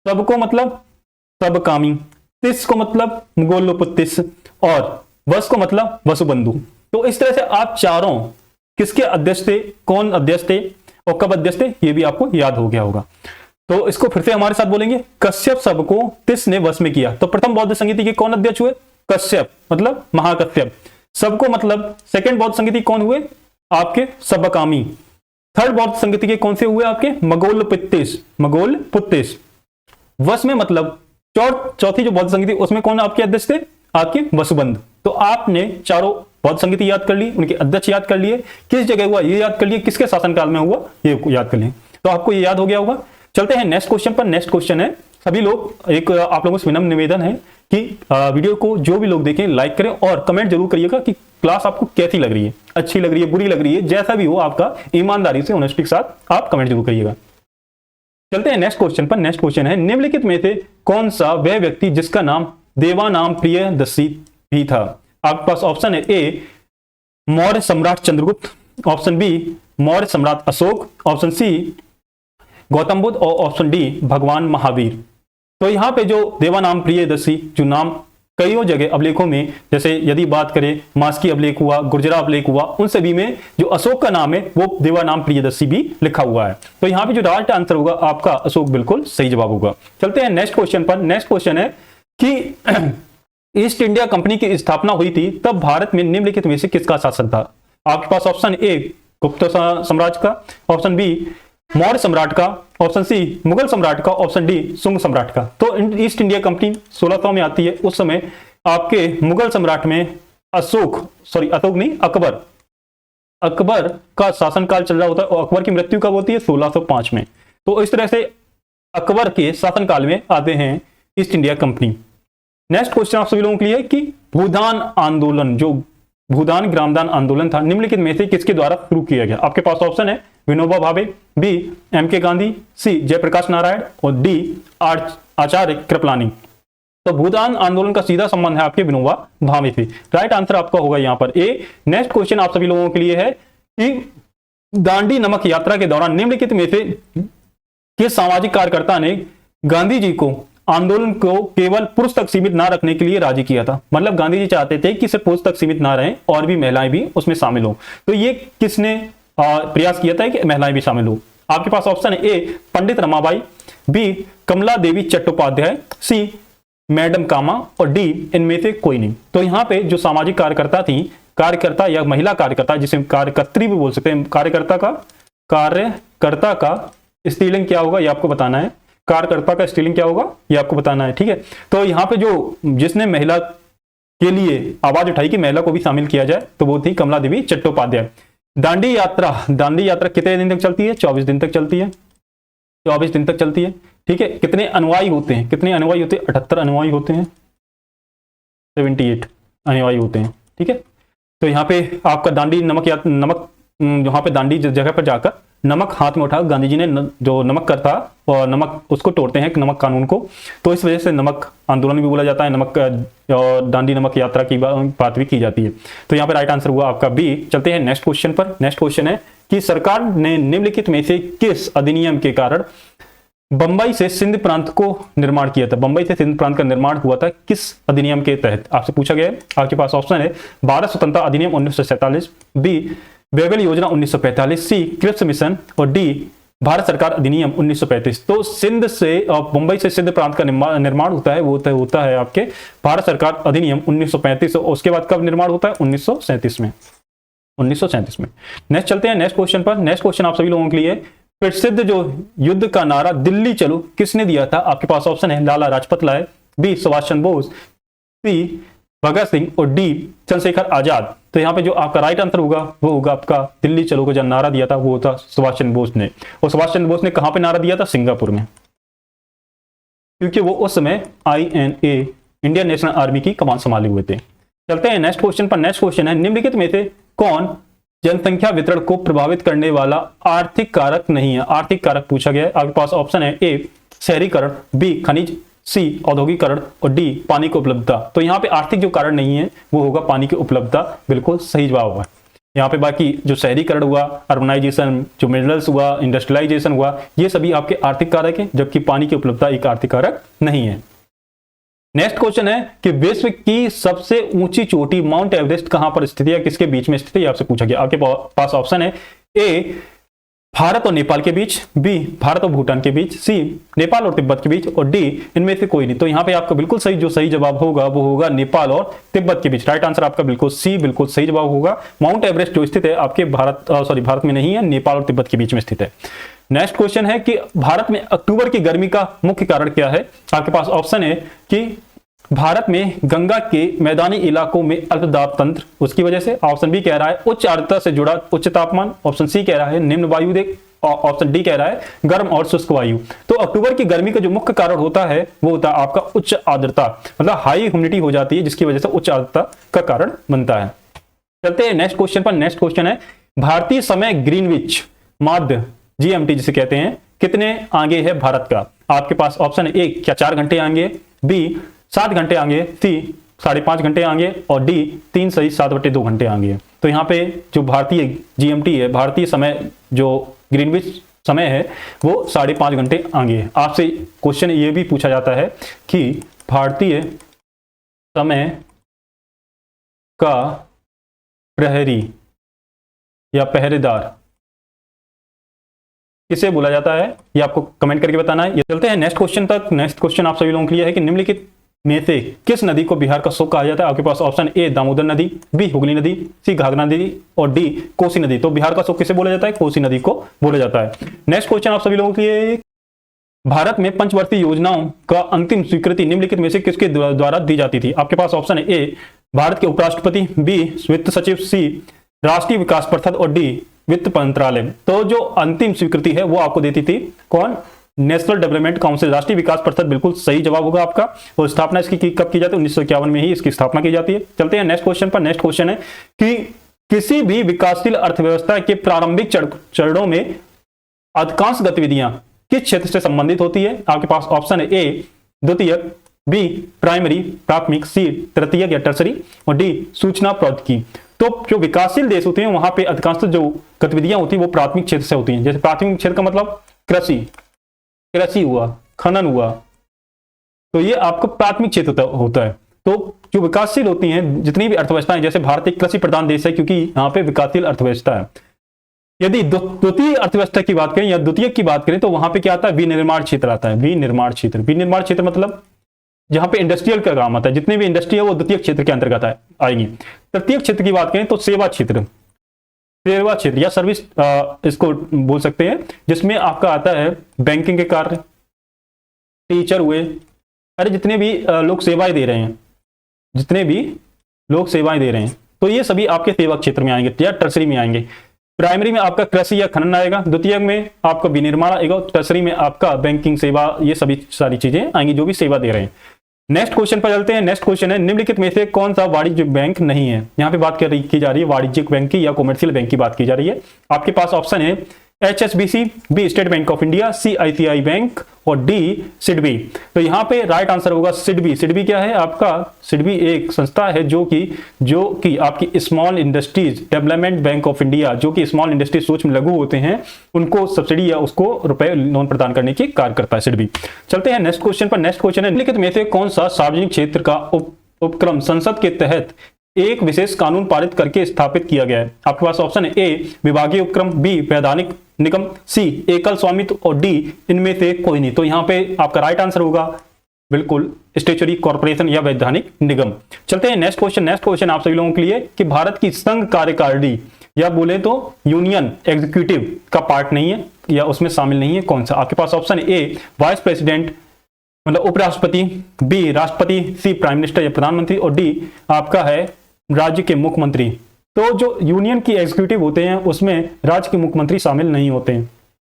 सबको मतलब सबकामी, तिस को मतलब गोलोपुतिस, और वश को मतलब वसुबंधु। तो इस तरह से आप चारों किसके अध्यक्ष थे, कौन अध्यक्ष थे और कब अध्यक्ष थे, ये भी आपको याद हो गया होगा। तो इसको फिर से हमारे साथ बोलेंगे, कश्यप सबको तिस ने वश में किया। तो प्रथम बौद्ध संगीति के कौन अध्यक्ष हुए? कश्यप मतलब महाकश्यप। सबको मतलब सेकंड बौद्ध संगीति कौन हुए? आपके सबकामी। थर्ड बौद्ध संगीति के कौन से हुए? आपके मगोलपुत्तिस। मगोलपुत्तिस। वश में मतलब चौथी जो बौद्ध संगीति उसमें कौन आपके अध्यक्ष थे? आपके वसुबंध। तो आपने चारों बौद्ध संगीति याद कर ली, उनके अध्यक्ष याद कर लिए, किस जगह हुआ ये याद कर लिए, किसके शासनकाल में हुआ ये याद कर लिए। तो आपको ये याद हो गया होगा। चलते हैं नेक्स्ट क्वेश्चन पर। नेक्स्ट क्वेश्चन है, सभी लोग एक आप लोगों से विनम्र निवेदन है कि वीडियो को जो भी लोग देखें लाइक करें और कमेंट जरूर करिएगा कि क्लास आपको कैसी लग रही है, अच्छी लग रही है, बुरी लग रही है, जैसा भी हो आपका ईमानदारी से ऑनेस्टी के साथ आप कमेंट जरूर करिएगा। चलते हैं नेक्स्ट क्वेश्चन पर। नेक्स्ट क्वेश्चन है, निम्नलिखित में से कौन सा वह व्यक्ति जिसका नाम देवानाम प्रियदर्शी भी था? आपके पास ऑप्शन है ए मौर्य सम्राट चंद्रगुप्त, ऑप्शन बी मौर्य सम्राट अशोक, ऑप्शन सी गौतम बुद्ध और ऑप्शन डी भगवान महावीर। तो यहां पे जो देवानाम प्रियदर्शी जो नाम कई जगह अभिलेखों में, जैसे यदि बात करें मास्की अभिलेख हुआ, गुर्जरा अभिलेख हुआ, उन सभी में जो अशोक का नाम है वो देवानाम प्रियदर्शी भी लिखा हुआ है। तो यहाँ पे जो राइट आंसर होगा आपका अशोक बिल्कुल सही जवाब होगा। चलते हैं नेक्स्ट क्वेश्चन पर। नेक्स्ट क्वेश्चन है कि ईस्ट इंडिया कंपनी की स्थापना हुई थी तब भारत में निम्नलिखित में से किसका शासन था? आपके पास ऑप्शन ए गुप्त साम्राज्य का, ऑप्शन बी मौर्य सम्राट का, ऑप्शन सी मुगल सम्राट का, ऑप्शन डी शुंग सम्राट का। तो ईस्ट इंडिया कंपनी 1600 में आती है। उस समय आपके मुगल सम्राट में अशोक नहीं अकबर का शासनकाल चल रहा होता है और अकबर की मृत्यु कब होती है? 1605 में। तो इस तरह से अकबर के शासनकाल में आते हैं east India company. Next question आप सभी लोगों के लिए कि भूदान आंदोलन, जो भूदान ग्रामदान आंदोलन था, निम्नलिखित में से किसके द्वारा शुरू किया गया? आपके पास ऑप्शन है विनोबा भावे, बी एम.के. गांधी, सी जयप्रकाश नारायण और डी आचार्य कृपलानी। तो भूदान आंदोलन का सीधा संबंध है आपके विनोबा भावे से। राइट आंसर आपका होगा यहां पर ए। नेक्स्ट क्वेश्चन आप सभी लोगों के लिए है कि दांडी नमक यात्रा के दौरान निम्नलिखित में से किस सामाजिक कार्यकर्ता ने गांधी जी को आंदोलन को केवल पुरुष तक सीमित ना रखने के लिए राजी किया था? मतलब गांधी जी चाहते थे कि सिर्फ पुरुष तक सीमित ना रहें और भी महिलाएं भी उसमें शामिल हो। तो ये किसने प्रयास किया था कि महिलाएं भी शामिल हो? आपके पास ऑप्शन है ए पंडित रमाबाई, बी कमला देवी चट्टोपाध्याय, सी मैडम कामा और डी इनमें से कोई नहीं। तो यहाँ पे जो सामाजिक कार्यकर्ता या महिला कार्यकर्ता, जिसे कार्यकर्त्री भी बोल सकते हैं, कार्यकर्ता का स्त्रीलिंग क्या होगा ये आपको बताना है। कार्यकर्ता का स्त्रीलिंग क्या होगा ये आपको बताना है। ठीक है, तो यहाँ पे जो जिसने महिला के लिए आवाज उठाई कि महिला को भी शामिल किया जाए तो वो थी कमला देवी चट्टोपाध्याय। दांडी यात्रा कितने दिन तक चलती है? 24 दिन तक चलती है। 24 दिन तक चलती है। ठीक है, कितने अनुयायी होते हैं? 78 अनुयायी होते हैं, 78 अनुयायी होते हैं। ठीक है, तो यहाँ पे आपका दांडी नमक यहाँ पे दांडी जगह पर जाकर नमक हाथ में उठा, गांधी जी ने जो नमक करता और नमक उसको तोड़ते हैं नमक कानून को, तो इस वजह से नमक आंदोलन भी बोला जाता है, नमक और दांडी नमक यात्रा की बात भी की जाती है। तो यहाँ पे राइट आंसर हुआ आपका बी। चलते हैं नेक्स्ट क्वेश्चन पर। नेक्स्ट क्वेश्चन है कि सरकार ने निम्नलिखित में से किस अधिनियम के कारण बंबई से सिंध प्रांत को निर्माण किया था? बंबई से सिंध प्रांत का निर्माण हुआ था किस अधिनियम के तहत? आपसे पूछा गया है। आपके पास ऑप्शन है भारत स्वतंत्रता अधिनियम 1947, बी वेवेल योजना 1945, सी क्रिप्स मिशन और डी भारत सरकार अधिनियम 1935। तो सिंध से और मुंबई से सिंध प्रांत का निर्माण होता है वो होता है आपके भारत सरकार अधिनियम 1935। उसके बाद कब निर्माण होता है? 1937 में। 1937 में। नेक्स्ट चलते हैं नेक्स्ट क्वेश्चन पर। नेक्स्ट क्वेश्चन आप सभी लोगों के लिए, प्रसिद्ध जो युद्ध का नारा दिल्ली चलो किसने दिया था? आपके पास ऑप्शन है लाला लाजपत राय, बी सुभाष चंद्र बोस, सी भगत सिंह और डी चंद्रशेखर आजाद। तो यहाँ पे जो आपका राइट आंसर होगा वो होगा आपका दिल्ली चलो का जो नारा दिया था वो था सुभाष चंद्र बोस ने। और सुभाष चंद्र बोस ने कहां पे नारा दिया था? सिंगापुर में, क्योंकि वो उस समय INA इंडियन नेशनल आर्मी की कमान संभाले हुए थे। चलते हैं नेक्स्ट क्वेश्चन पर। नेक्स्ट क्वेश्चन है निम्नलिखित में से कौन जनसंख्या वितरण को प्रभावित करने वाला आर्थिक कारक नहीं है? आर्थिक कारक पूछा गया है। आपके पास ऑप्शन है ए शहरीकरण, बी खनिज, सी औद्योगिकरण और डी पानी की उपलब्धता। तो यहाँ पे आर्थिक जो कारण नहीं है वो होगा पानी की उपलब्धता, बिल्कुल सही जवाब होगा यहाँ पे। बाकी जो शहरीकरण हुआ, अर्बनाइजेशन, जो मिनरल्स हुआ, इंडस्ट्रियलाइजेशन हुआ, ये सभी आपके आर्थिक कारक हैं, जबकि पानी की उपलब्धता एक आर्थिक कारक नहीं है। नेक्स्ट क्वेश्चन है कि विश्व की सबसे ऊंची चोटी माउंट एवरेस्ट कहां पर स्थित है, किसके बीच में स्थित है, आपसे पूछा गया। आपके पास ऑप्शन है ए भारत और नेपाल के बीच, बी भारत और भूटान के बीच, सी नेपाल और तिब्बत के बीच और डी इनमें से कोई नहीं। तो यहाँ पे आपका बिल्कुल सही जो सही जवाब होगा वो होगा नेपाल और तिब्बत के बीच। राइट आंसर आपका बिल्कुल सी, बिल्कुल सही जवाब होगा। माउंट एवरेस्ट जो स्थित है आपके भारत में नहीं है, नेपाल और तिब्बत के बीच में स्थित है। नेक्स्ट क्वेश्चन है कि भारत में अक्टूबर की गर्मी का मुख्य कारण क्या है? आपके पास ऑप्शन है कि भारत में गंगा के मैदानी इलाकों में अल्प दाब तंत्र, उसकी वजह से। ऑप्शन बी कह रहा है उच्च आर्द्रता से जुड़ा उच्च तापमान। ऑप्शन सी कह रहा है निम्न वायु देख। ऑप्शन डी कह रहा है गर्म और शुष्क वायु। तो अक्टूबर की गर्मी का जो मुख्य कारण होता है वो होता है आपका उच्च आर्द्रता, मतलब हाई ह्यूमिडिटी हो जाती है, जिसकी वजह से उच्च आर्द्रता का कारण बनता है। चलते हैं नेक्स्ट क्वेश्चन पर। नेक्स्ट क्वेश्चन है भारतीय समय ग्रीनविच माध्य GMT जिसे कहते हैं कितने आगे है भारत का? आपके पास ऑप्शन है ए क्या 4 घंटे आगे, बी 7 घंटे आगे, सी 5.5 घंटे आगे और डी 3 सही 7/2 घंटे आगे। तो यहाँ पे जो भारतीय GMT है, भारतीय समय जो ग्रीनविच समय है वो 5.5 घंटे आगे है। आपसे क्वेश्चन ये भी पूछा जाता है कि भारतीय समय का प्रहरी या पहरेदार किसे बोला जाता है, ये आपको कमेंट करके बताना है। ये चलते हैं नेक्स्ट क्वेश्चन तक। नेक्स्ट क्वेश्चन आप सभी लोगों के लिए है कि निम्नलिखित में से किस नदी को बिहार का शोक कहा जाता है? आपके पास ऑप्शन ए दामोदर नदी, बी हुगली नदी, सी घाघरा नदी और डी कोसी नदी। तो बिहार का शोक किसे बोला जाता है? कोसी नदी को बोला जाता है। नेक्स्ट क्वेश्चन आप सभी लोगों के लिए, भारत में पंचवर्षीय योजनाओं का अंतिम स्वीकृति निम्नलिखित में से किसके द्वारा दी जाती थी? आपके पास ऑप्शन है ए भारत के उपराष्ट्रपति, बी वित्त सचिव, सी राष्ट्रीय विकास परिषद और डी वित्त मंत्रालय। तो जो अंतिम स्वीकृति है वो आपको देती थी कौन? नेशनल डेवलपमेंट काउंसिल, राष्ट्रीय विकास परिषद, बिल्कुल सही जवाब होगा आपका। और स्थापना इसकी कब की जाती है? 1951 में ही इसकी स्थापना की जाती है। चलते हैं नेक्स्ट क्वेश्चन पर। नेक्स्ट क्वेश्चन है कि किसी भी विकासशील अर्थव्यवस्था के प्रारंभिक चरणों में अधिकांश गतिविधियां किस क्षेत्र से संबंधित होती है? आपके पास ऑप्शन है ए द्वितीयक, बी प्राइमरी प्राथमिक, सी तृतीयक या टर्सरी और डी सूचना प्रौद्योगिकी। तो जो विकासशील देश होते हैं वहां पे अधिकांश जो गतिविधियां होती है वो प्राथमिक क्षेत्र से होती हैं। जैसे प्राथमिक क्षेत्र का मतलब कृषि हुआ, खनन हुआ, तो ये आपका प्राथमिक क्षेत्र होता है। तो जो विकासशील होती हैं जितनी भी अर्थव्यवस्थाएं, जैसे भारत एक कृषि प्रधान देश है क्योंकि यहाँ पे विकासशील अर्थव्यवस्था है। यदि द्वितीय अर्थव्यवस्था की बात करें या द्वितीय की बात करें तो वहां पे क्या आता है? विनिर्माण क्षेत्र आता है। विनिर्माण क्षेत्र मतलब जहां पे इंडस्ट्रियल का काम आता है, जितनी भी इंडस्ट्री है वो द्वितीय क्षेत्र के अंतर्गत आएगी। तृतीय क्षेत्र की बात करें तो सेवा क्षेत्र या सर्विस इसको बोल सकते हैं, जिसमें आपका आता है बैंकिंग के कार्य, टीचर हुए, अरे जितने भी लोग सेवाएं दे रहे हैं, तो ये सभी आपके सेवा क्षेत्र में आएंगे या टर्सरी में आएंगे। प्राइमरी में आपका कृषि या खनन आएगा, द्वितीय में आपका विनिर्माण आएगा, टर्सरी में आपका बैंकिंग सेवा, ये सभी सारी चीजें आएंगी जो भी सेवा दे रहे हैं। नेक्स्ट क्वेश्चन पर चलते हैं। नेक्स्ट क्वेश्चन है निम्नलिखित में से कौन सा वाणिज्यिक बैंक नहीं है? यहाँ पे बात की जा रही है वाणिज्यिक बैंक की या कॉमर्शियल बैंक की बात की जा रही है। आपके पास ऑप्शन है HSBC, B State Bank of India, C ICICI bank और डी सिडबी। तो यहाँ पे राइट आंसर होगा सिडबी। सिडबी क्या है आपका? सिडबी एक संस्था है जो कि आपकी small industries development bank of India, जो कि स्मॉल इंडस्ट्री सूक्ष्म लघु होते हैं उनको सब्सिडी या उसको रुपए लोन प्रदान करने की कार्य करता है सिडबी। चलते हैं नेक्स्ट क्वेश्चन पर। नेक्स्ट क्वेश्चन है निम्नलिखित में से कौन सा सार्वजनिक क्षेत्र का उपक्रम संसद के तहत एक विशेष कानून पारित करके स्थापित किया गया है? आपके पास ऑप्शन है ए विभागीय उपक्रम, बी वैधानिक निगम, सी एकल स्वामित्व और डी इनमें से कोई नहीं। तो यहाँ पे आपका राइट आंसर होगा बिल्कुल स्टैट्यूटरी कॉर्पोरेशन या वैधानिक निगम। चलते हैं नेक्स्ट क्वेश्चन। नेक्स्ट क्वेश्चन आप सभी लोगों के लिए कि भारत की संघ कार्यकारिणी या बोले तो यूनियन एग्जीक्यूटिव का पार्ट नहीं है या उसमें शामिल नहीं है, कौन सा? आपके पास ऑप्शन ए वाइस प्रेसिडेंट, मतलब उपराष्ट्रपति, बी राष्ट्रपति, सी प्राइम मिनिस्टर या प्रधानमंत्री, और डी आपका है राज्य के मुख्यमंत्री। तो जो यूनियन की एग्जीक्यूटिव होते हैं उसमें राज्य के मुख्यमंत्री शामिल नहीं होते हैं।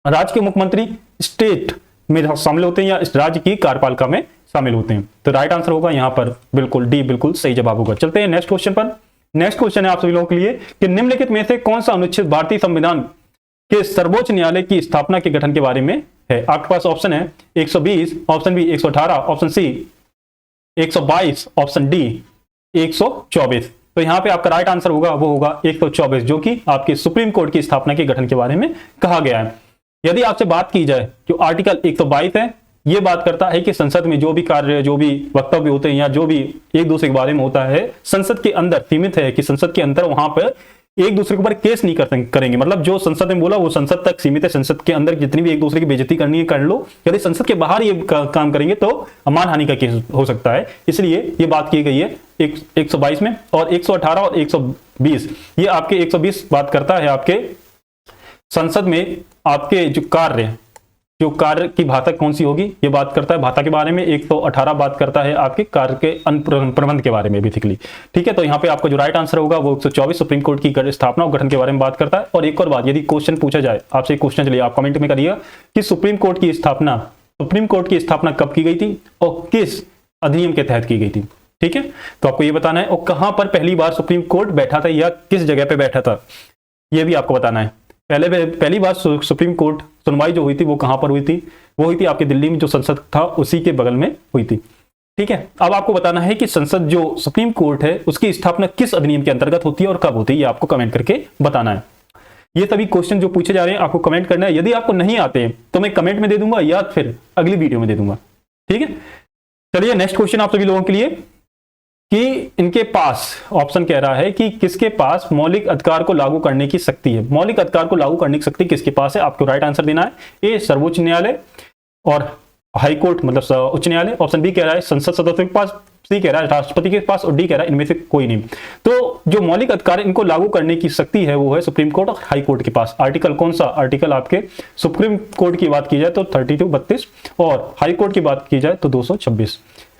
राज्य के मुख्यमंत्री स्टेट में शामिल होते हैं या इस राज्य की कार्यपालिका में शामिल होते हैं। तो राइट आंसर होगा यहाँ पर बिल्कुल डी, बिल्कुल सही जवाब होगा। चलते हैं नेक्स्ट क्वेश्चन पर। नेक्स्ट क्वेश्चन है आप सभी लोगों के लिए कि निम्नलिखित में से कौन सा अनुच्छेद भारतीय संविधान के सर्वोच्च न्यायालय की स्थापना के गठन के बारे में है। आपके पास ऑप्शन है 120, option B 118, option C 122, option D 124। तो यहाँ पे आपका राइट आंसर होगा वो होगा 124, जो कि आपके सुप्रीम कोर्ट की स्थापना के गठन के बारे में कहा गया है। यदि आपसे बात की जाए जो आर्टिकल 122 है, ये बात करता है कि संसद में जो भी कार्य, जो भी वक्तव्य होते हैं या जो भी एक दूसरे के बारे में होता है, संसद के अंदर सीमित है कि संसद के अंदर वहां पर एक दूसरे के ऊपर केस नहीं करेंगे। मतलब जो संसद ने बोला वो संसद तक सीमित है। संसद के अंदर जितनी भी एक दूसरे की बेइज्जती करनी है कर लो। यदि संसद के बाहर ये काम करेंगे तो मानहानि का केस हो सकता है। इसलिए ये बात की गई है 122 में। और 118 और 120, ये आपके 120 बात करता है आपके संसद में आपके जो कार्य की भाषा कौन सी होगी, ये बात करता है भाषा के बारे में। 118 बात करता है आपके कार्य के प्रबंध के बारे में बेसिकली। ठीक है, तो यहाँ पे आपका जो राइट आंसर होगा वो 124 सुप्रीम कोर्ट की स्थापना और गठन के बारे में बात करता है। और एक और बात, यदि क्वेश्चन पूछा जाए आपसे, क्वेश्चन चलिए आप कमेंट में करिएगा कि सुप्रीम कोर्ट की स्थापना कब की गई थी और किस अधिनियम के तहत की गई थी। ठीक है, तो आपको ये बताना है। और कहां पर पहली बार सुप्रीम कोर्ट बैठा था या किस जगह पे बैठा था, ये भी आपको बताना है। पहली बार सुप्रीम कोर्ट सुनवाई जो हुई थी वो कहां पर हुई थी, वो हुई थी आपकी दिल्ली में, जो संसद था उसी के बगल में हुई थी। ठीक है, अब आपको बताना है कि संसद जो सुप्रीम कोर्ट है उसकी स्थापना किस अधिनियम के अंतर्गत होती है और कब होती है, ये आपको कमेंट करके बताना है। ये सभी क्वेश्चन जो पूछे जा रहे हैं आपको कमेंट करना है। यदि आपको नहीं आते तो मैं कमेंट में दे दूंगा या फिर अगली वीडियो में दे दूंगा। ठीक है, चलिए नेक्स्ट क्वेश्चन आप सभी लोगों के लिए कि इनके पास ऑप्शन कह रहा है कि किसके पास मौलिक अधिकार को लागू करने की शक्ति है। मौलिक अधिकार को लागू करने की शक्ति किसके पास है, आपको राइट आंसर देना है। ए सर्वोच्च न्यायालय और हाई कोर्ट मतलब उच्च न्यायालय, ऑप्शन बी कह रहा है संसद सदस्य के पास, सी कह रहा है राष्ट्रपति के पास, और डी कह रहा है इनमें से कोई नहीं। तो जो मौलिक अधिकार इनको लागू करने की शक्ति है वो है सुप्रीम कोर्ट और हाई कोर्ट के पास। आर्टिकल कौन सा, आर्टिकल आपके सुप्रीम कोर्ट की बात की जाए तो 32, 32 और हाई कोर्ट की बात की जाए तो 226।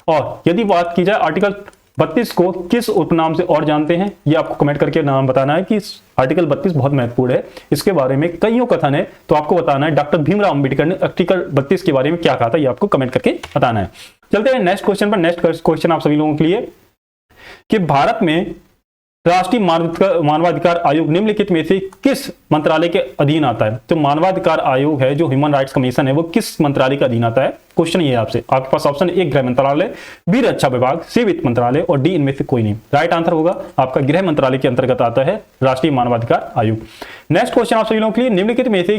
और यदि बात की जाए आर्टिकल 32 को किस उपनाम से और जानते हैं, ये आपको कमेंट करके नाम बताना है कि आर्टिकल 32 बहुत महत्वपूर्ण है, इसके बारे में कईयों कथन है। तो आपको बताना है डॉक्टर भीमराव अंबेडकर ने आर्टिकल 32 के बारे में क्या कहा था, ये आपको कमेंट करके बताना है। चलते हैं नेक्स्ट क्वेश्चन पर। नेक्स्ट क्वेश्चन आप सभी लोगों के लिए कि भारत में राष्ट्रीय मानवाधिकार आयोग निम्नलिखित में से किस मंत्रालय के अधीन आता है। तो मानवाधिकार आयोग है जो ह्यूमन राइट्स कमीशन है वो किस मंत्रालय के अधीन आता है, क्वेश्चन ये है आपसे। आपके पास ऑप्शन ए गृह मंत्रालय, बी रक्षा विभाग, सी वित्त मंत्रालय और डी इनमें से कोई नहीं। राइट आंसर होगा आपका गृह मंत्रालय के अंतर्गत आता है राष्ट्रीय मानवाधिकार आयोग। नेक्स्ट क्वेश्चन आप सभी लोगों के लिए निम्नलिखित में से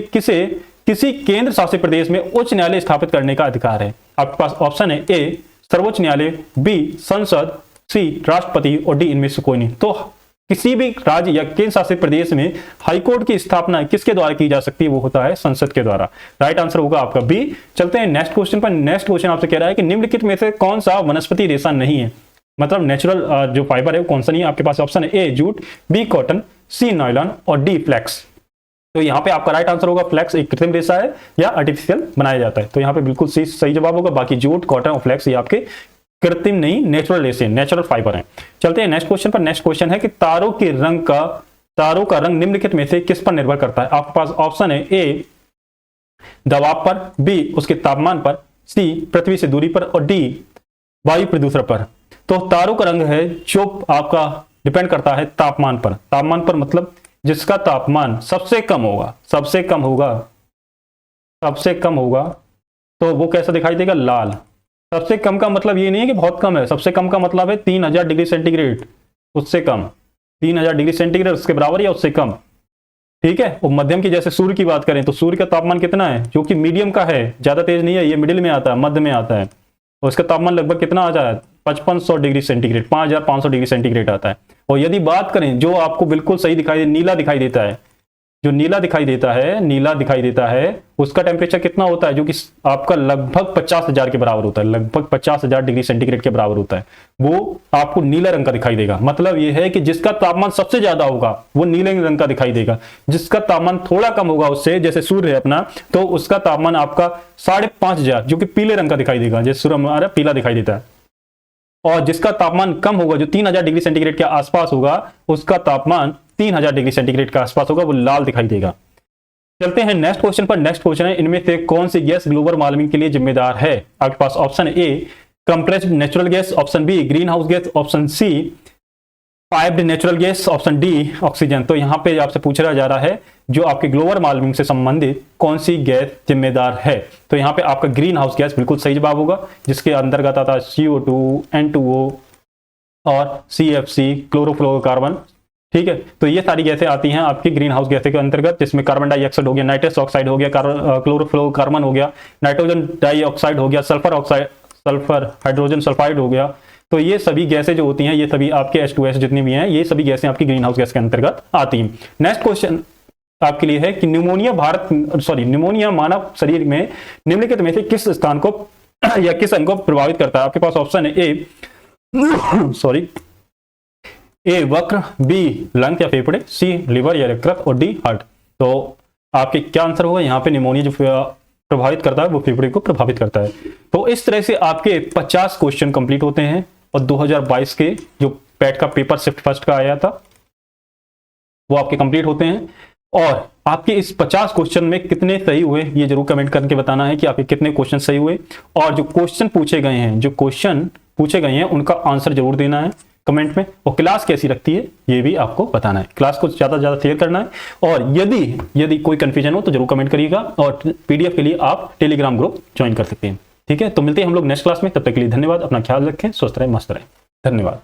किसी केंद्र शासित प्रदेश में उच्च न्यायालय स्थापित करने का अधिकार है। आपके पास ऑप्शन है ए सर्वोच्च न्यायालय, बी संसद, सी राष्ट्रपति और डी इनमें से कोई नहीं। तो किसी भी राज्य या केंद्र शासित प्रदेश में हाईकोर्ट की स्थापना किसके द्वारा की जा सकती है, वो होता है संसद के द्वारा। राइट आंसर होगा आपका बी। चलते हैं नेक्स्ट क्वेश्चन पर। नेक्स्ट क्वेश्चन आपसे कह रहा है कि निम्नलिखित में से कौन सा वनस्पति रेशा नहीं है, मतलब नेचुरल जो फाइबर है वो कौन सा नहीं है। आपके पास ऑप्शन है ए जूट, बी कॉटन, सी नायलॉन और डी फ्लैक्स। तो यहाँ पे आपका राइट आंसर होगा फ्लैक्स एक कृत्रिम रेशा है या आर्टिफिशियल बनाया जाता है। तो यहाँ पे बिल्कुल सही जवाब होगा। बाकी जूट, कॉटन और फ्लैक्स ये आपके कृत्रिम नहीं, नेचुरल रेशे, नेचुरल फाइबर हैं। चलते हैं नेक्स्ट क्वेश्चन पर। नेक्स्ट क्वेश्चन है कि तारों का रंग निम्नलिखित में से किस पर निर्भर करता है। आपके पास ऑप्शन है ए दबाव पर, बी उसके तापमान पर, सी पृथ्वी से दूरी पर और डी वायु प्रदूषण पर। तो तारों का रंग है जो आपका डिपेंड करता है तापमान पर। तापमान पर मतलब जिसका तापमान सबसे कम होगा तो वो कैसा दिखाई देगा, लाल। सबसे कम का मतलब ये नहीं है कि बहुत कम है, सबसे कम का मतलब है 3000 डिग्री सेंटीग्रेड, उससे कम 3000 डिग्री सेंटीग्रेड उसके बराबर या उससे कम। ठीक है, और मध्यम की जैसे सूर्य की बात करें तो सूर्य का तापमान कितना है, जो कि मीडियम का है, ज्यादा तेज नहीं है, ये मिडिल में आता है, मध्य में आता है। और इसका तापमान लगभग कितना आ जाए 5500 डिग्री सेंटीग्रेड, 5500 डिग्री सेंटीग्रेड आता है। और यदि बात करें जो आपको बिल्कुल सही दिखाई दे, नीला दिखाई देता है, जो नीला दिखाई देता है उसका टेम्परेचर कितना होता है, जो कि आपका लगभग 50,000 के बराबर होता है, लगभग 50,000 डिग्री सेंटीग्रेड के बराबर होता है, वो आपको नीला रंग का दिखाई देगा। मतलब यह है कि जिसका तापमान सबसे ज्यादा होगा वो नीले रंग का दिखाई देगा, जिसका तापमान थोड़ा कम होगा उससे, जैसे सूर्य है अपना, तो उसका तापमान आपका 5,500 जो कि पीले रंग का दिखाई देगा, जैसे सूर्य हमारा पीला दिखाई देता है। और जिसका तापमान कम होगा, जो 3,000 डिग्री सेंटीग्रेड के आसपास होगा, उसका तापमान 3,000 डिग्री सेंटीग्रेड के आसपास होगा, वो लाल दिखाई देगा। चलते हैं नेक्स्ट क्वेश्चन पर। नेक्स्ट क्वेश्चन है, इनमें से कौन सी गैस ग्लोबल वार्मिंग के लिए जिम्मेदार है? आपके पास option A compressed natural gas, option B greenhouse gas, option C piped natural gas, option D oxygen. तो यहाँ पे आपसे पूछा जा रहा है जो आपके ग्लोबल वार्मिंग से संबंधित कौन सी गैस जिम्मेदार है। तो यहाँ पे आपका ग्रीन हाउस गैस बिल्कुल सही जवाब होगा, जिसके अंतर्गत आता है CO2, N2O और CFC क्लोरोफ्लोरोकार्बन। ठीक है, तो ये सारी गैसें आती हैं आपकी ग्रीन हाउस गैसें के अंतर्गत, जिसमें कार्बन डाइऑक्साइड हो गया, नाइट्रस ऑक्साइड हो गया, क्लोरोफ्लोरोकार्बन हो गया, नाइट्रोजन डाइऑक्साइड हो गया, सल्फर हाइड्रोजन सल्फाइड हो गया। तो ये सभी गैसें जो होती हैं, ये सभी आपके H2S जितनी भी हैं, ये सभी गैसें आपकी ग्रीन हाउस गैस के अंतर्गत आती हैं। नेक्स्ट क्वेश्चन आपके लिए है कि न्यूमोनिया मानव शरीर में निम्नलिखित में से किस स्थान को या किस अंग को प्रभावित करता है? आपके पास ऑप्शन है ए वक्र, बी लंग या फेफड़े, सी लिवर या यकृत और डी हार्ट। तो आपके क्या आंसर होगा? यहाँ पे निमोनिया जो प्रभावित करता है वो फेफड़े को प्रभावित करता है। तो इस तरह से आपके 50 क्वेश्चन कंप्लीट होते हैं और 2022 के जो पैट का पेपर शिफ्ट फर्स्ट का आया था वो आपके कंप्लीट होते हैं। और आपके इस 50 क्वेश्चन में कितने सही हुए ये जरूर कमेंट करके बताना है कि आपके कितने क्वेश्चन सही हुए, और जो क्वेश्चन पूछे गए हैं उनका आंसर जरूर देना है कमेंट में। और क्लास कैसी लगती है ये भी आपको बताना है, क्लास को ज्यादा से ज्यादा शेयर करना है। और यदि कोई कंफ्यूजन हो तो जरूर कमेंट करिएगा, और PDF के लिए आप टेलीग्राम ग्रुप ज्वाइन कर सकते हैं। ठीक है, तो मिलते हैं हम लोग नेक्स्ट क्लास में, तब तक के लिए धन्यवाद। अपना ख्याल रखें, स्वस्थ रहें, मस्त रहें। धन्यवाद।